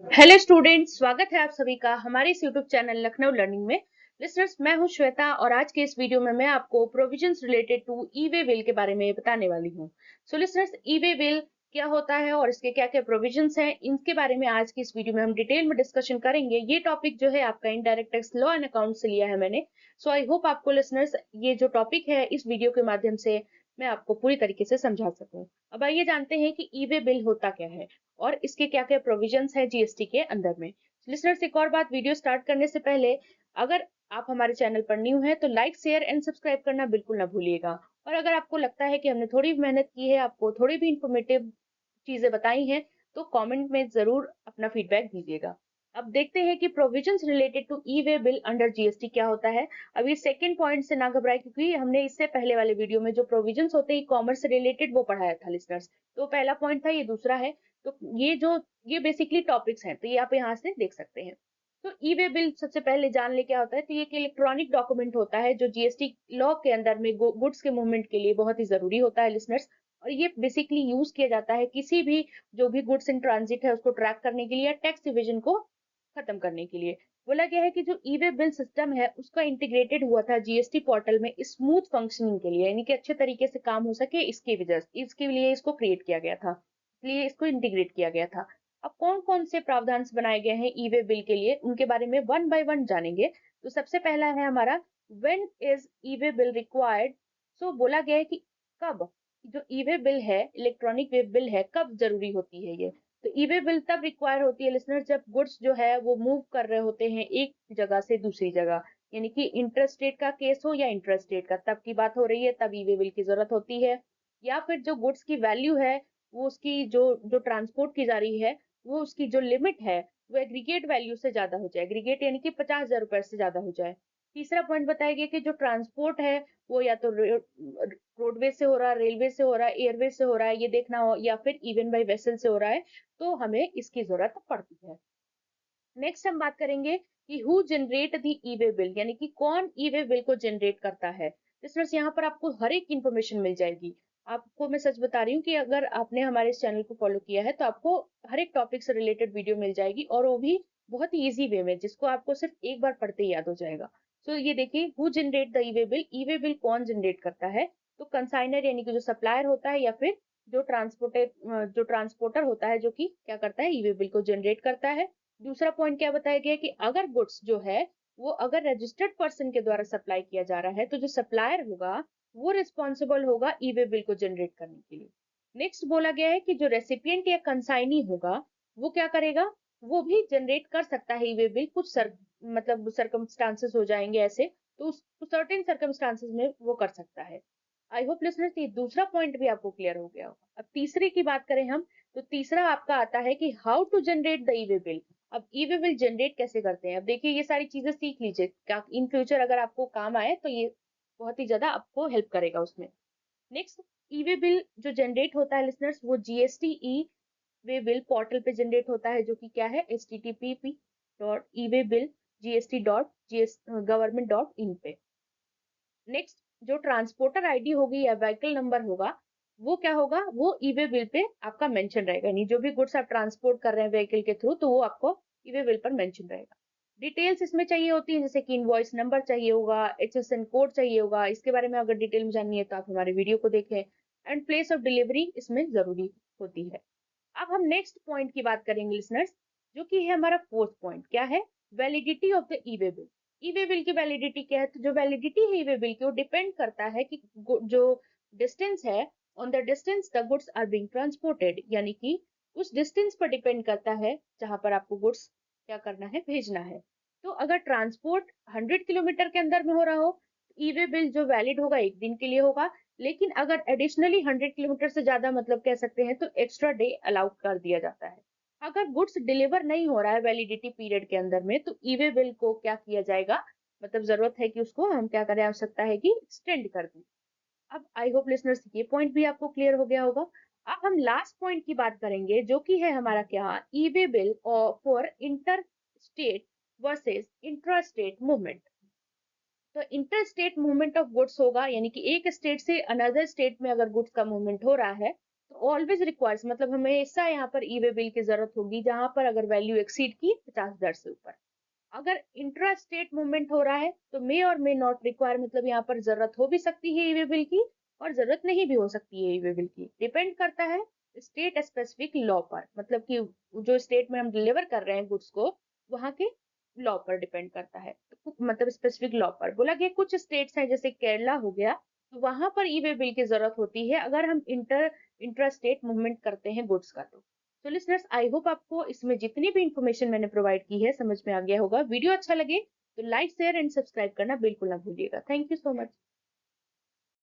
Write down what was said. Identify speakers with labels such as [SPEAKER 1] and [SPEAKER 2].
[SPEAKER 1] Hello students, स्वागत है आप सभी का हमारे इस यूट्यूब चैनल लखनऊ लर्निंग में। लिसनर्स, मैं हूं श्वेता और आज के इस वीडियो में मैं आपको provisions related to e way bill के बारे में बताने वाली हूं। सो लिसनर्स, ई वे बिल क्या होता है और इसके क्या क्या प्रोविजंस हैं, इनके बारे में आज की इस वीडियो में हम डिटेल में डिस्कशन करेंगे। ये टॉपिक जो है आपका indirect tax law and account से लिया है मैंने। सो आई होप आपको लिसनर्स ये जो टॉपिक है इस वीडियो के माध्यम से मैं आपको पूरी तरीके से समझा सकूं। अब आइए जानते हैं कि ई वे बिल होता क्या है और इसके क्या क्या प्रोविजंस है जीएसटी के अंदर में। लिसनर्स, एक और बात, वीडियो स्टार्ट करने से पहले अगर आप हमारे चैनल पर न्यू हैं तो लाइक शेयर एंड सब्सक्राइब करना बिल्कुल ना भूलिएगा। और अगर आपको लगता है कि हमने थोड़ी भी मेहनत की है, आपको थोड़ी भी इंफॉर्मेटिव चीजें बताई हैं, तो कमेंट में जरूर अपना फीडबैक दीजिएगा। अब देखते हैं कि provisions related to e way bill under GST क्या होता है। अभी सेकंड पॉइंट से ना घबराए, क्योंकि हमने इससे पहले वाले वीडियो में जो प्रोविजंस होते हैं कॉमर्स से रिलेटेड वो पढ़ाया था लिसनर्स। तो पहला पॉइंट था, ये दूसरा है। तो ये बेसिकली टॉपिक्स हैं, तो ये आप यहाँ से देख सकते हैं। तो ई वे बिल सबसे पहले जान ले क्या होता है। तो ये एक इलेक्ट्रॉनिक डॉक्यूमेंट होता है जो जीएसटी लॉ के अंदर में गुड्स के मूवमेंट के लिए बहुत ही जरूरी होता है लिसनर्स। और ये बेसिकली यूज किया जाता है किसी भी जो भी गुड्स इन ट्रांजिट है उसको ट्रैक करने के लिए या टैक्स डिविजन को खत्म करने के लिए। बोला गया है कि जो ई वे बिल सिस्टम है उसका इंटीग्रेटेड हुआ था जीएसटी पोर्टल में स्मूथ फंक्शनिंग के लिए, यानी कि अच्छे तरीके से काम हो सके, इसकी वजह इसके लिए इसको क्रिएट किया गया था, इसलिए इसको इंटीग्रेट किया गया था। अब कौन कौन से प्रावधान बनाए गए हैं ई वे बिल के लिए, उनके बारे में वन बाय वन जानेंगे। तो सबसे पहला है हमारा, when is e way bill required. So बोला गया है कि कब जो ई वे बिल है, इलेक्ट्रॉनिक वे बिल है, कब जरूरी होती है ये। तो ई वे बिल तब रिक्वायर होती है लिसनर, जब गुड्स जो है वो मूव कर रहे होते हैं एक जगह से दूसरी जगह, यानी कि इंटर स्टेट का केस हो या इंटर स्टेट का, तब की बात हो रही है, तब ई वे बिल की जरूरत होती है। या फिर जो गुड्स की वैल्यू है वो उसकी जो जो ट्रांसपोर्ट की जा रही है, वो उसकी जो लिमिट है वो एग्रीगेट वैल्यू से ज्यादा हो जाए, एग्रीगेट यानी कि 50,000 रुपए से ज्यादा हो जाए। तीसरा पॉइंट बताया गया कि जो ट्रांसपोर्ट है वो या तो रोडवे से हो रहा है, रेलवे से हो रहा है, एयरवे से हो रहा है, ये देखना हो, या फिर इवन बाई वेसल से हो रहा है, तो हमें इसकी जरूरत पड़ती है। नेक्स्ट हम बात करेंगे कि who generate the e way bill, यानी कि कौन ई वे बिल को जनरेट करता है। लिसनर्स, यहाँ पर आपको हर एक इन्फॉर्मेशन मिल जाएगी। आपको मैं सच बता रही हूँ कि अगर आपने हमारे इस चैनल को फॉलो किया है तो आपको हर एक टॉपिक से रिलेटेड वीडियो मिल जाएगी, और वो भी बहुत ही ईजी वे में, जिसको आपको सिर्फ एक बार पढ़ते ही याद हो जाएगा। तो ये देखिए, who generate the e way bill कौन जनरेट करता है। तो कंसाइनर यानी कि जो सप्लायर होता है, या फिर जो ट्रांसपोर्टर होता है, जो कि क्या करता है, ई वे बिल को जनरेट करता है। दूसरा पॉइंट क्या बताया गया कि अगर गुड्स जो है वो अगर रजिस्टर्ड पर्सन के द्वारा सप्लाई किया जा रहा है, तो जो सप्लायर होगा वो रिस्पॉन्सिबल होगा ई वे बिल को जनरेट करने के लिए। नेक्स्ट बोला गया है कि जो रेसिपिएंट या कंसाइनी होगा वो क्या करेगा, वो भी जनरेट कर सकता है ई वे बिल, मतलब सर्कमस्टांसेस हो जाएंगे ऐसे, तो उस सर्टेन सर्कमस्टांसेस में वो कर सकता है। आई होप लिसनर्स ये दूसरा पॉइंट भी आपको क्लियर हो गया होगा। अब तीसरे की बात करें हम, तो तीसरा आपका आता है कि how to generate the e way bill. अब ई वे बिल जनरेट कैसे करते हैं, अब देखिए ये सारी चीजें सीख लीजिए, क्या इन फ्यूचर अगर आपको काम आए तो ये बहुत ही ज्यादा आपको हेल्प करेगा उसमें। नेक्स्ट, ई वे बिल जो जनरेट होता है लिसनर्स, वो जीएसटी ई वे बिल पोर्टल पे जनरेट होता है, जो कि क्या है, http://eWaybill.gs.government.in पे। नेक्स्ट, जो ट्रांसपोर्टर आईडी होगी या व्हीकल नंबर होगा, वो क्या होगा, वो ई वे बिल पे आपका मेंशन रहेगा, यानी जो भी गुड्स आप ट्रांसपोर्ट कर रहे हैं व्हीकल के थ्रू, तो वो आपको ई वे बिल पर मेंशन रहेगा। डिटेल्स इसमें चाहिए होती है, जैसे कि इनवॉइस नंबर चाहिए होगा, एचएसएन कोड चाहिए होगा, इसके बारे में अगर डिटेल में जाननी है तो आप हमारे वीडियो को देखें। एंड प्लेस ऑफ डिलीवरी इसमें जरूरी होती है। अब हम नेक्स्ट पॉइंट की बात करेंगे लिसनर्स, जो कि है हमारा फोर्थ पॉइंट, क्या है, validity of the e way bill. E way bill की वैलिडिटी क्या है, तो जो वैलिडिटी है ई वे बिल की, वो डिपेंड करता है कि जो डिस्टेंस है, on the distance the goods are being transported, यानी कि उस डिस्टेंस पर डिपेंड करता है जहां पर आपको गुड्स क्या करना है, भेजना है। तो अगर ट्रांसपोर्ट 100 किलोमीटर के अंदर में हो रहा हो, ई वे बिल जो वैलिड होगा एक दिन के लिए होगा। लेकिन अगर एडिशनली 100 किलोमीटर से ज्यादा, मतलब कह सकते हैं, तो एक्स्ट्रा डे अलाउ कर दिया जाता है। अगर गुड्स डिलीवर नहीं हो रहा है वैलिडिटी पीरियड के अंदर में, तो ई वे बिल को क्या किया जाएगा, मतलब जरूरत है कि उसको हम क्या करें, आवश्यकता है कि एक्सटेंड कर दें। अब आई होप लिसनर्स ये पॉइंट भी आपको क्लियर हो गया होगा। अब हम लास्ट पॉइंट की बात करेंगे, जो कि है हमारा क्या, e way bill for inter state versus intra state movement. तो inter state movement of goods होगा, यानी कि एक स्टेट से अनदर स्टेट में अगर गुड्स का मूवमेंट हो रहा है, तो ऑलवेज रिक्वायर्स मतलब हमेशा यहाँ पर ई वे बिल की जरूरत होगी जहां पर अगर वैल्यू एक्सीड की 50 दर से ऊपर। अगर इंट्रा स्टेट मूवमेंट हो रहा है तो मे और मे नॉट रिक्वायर मतलब यहाँ पर जरूरत हो भी सकती है ईवे बिल की और जरूरत नहीं भी हो सकती है ईवे बिल की। डिपेंड करता है स्टेट स्पेसिफिक लॉ पर, मतलब कि जो स्टेट में हम डिलीवर कर रहे हैं गुड्स को वहां के लॉ पर डिपेंड करता है। तो मतलब स्पेसिफिक लॉ पर बोला गया कुछ स्टेट्स हैं जैसे केरला हो गया, तो वहां पर ई वे बिल की जरूरत होती है अगर हम इंटर स्टेट मूवमेंट करते हैं गुड्स का। तो लिसनर्स आई होप आपको इसमें जितनी भी इंफॉर्मेशन मैंने प्रोवाइड की है समझ में आ गया होगा। वीडियो अच्छा लगे तो लाइक शेयर एंड सब्सक्राइब करना बिल्कुल ना भूलिएगा। Thank you so much.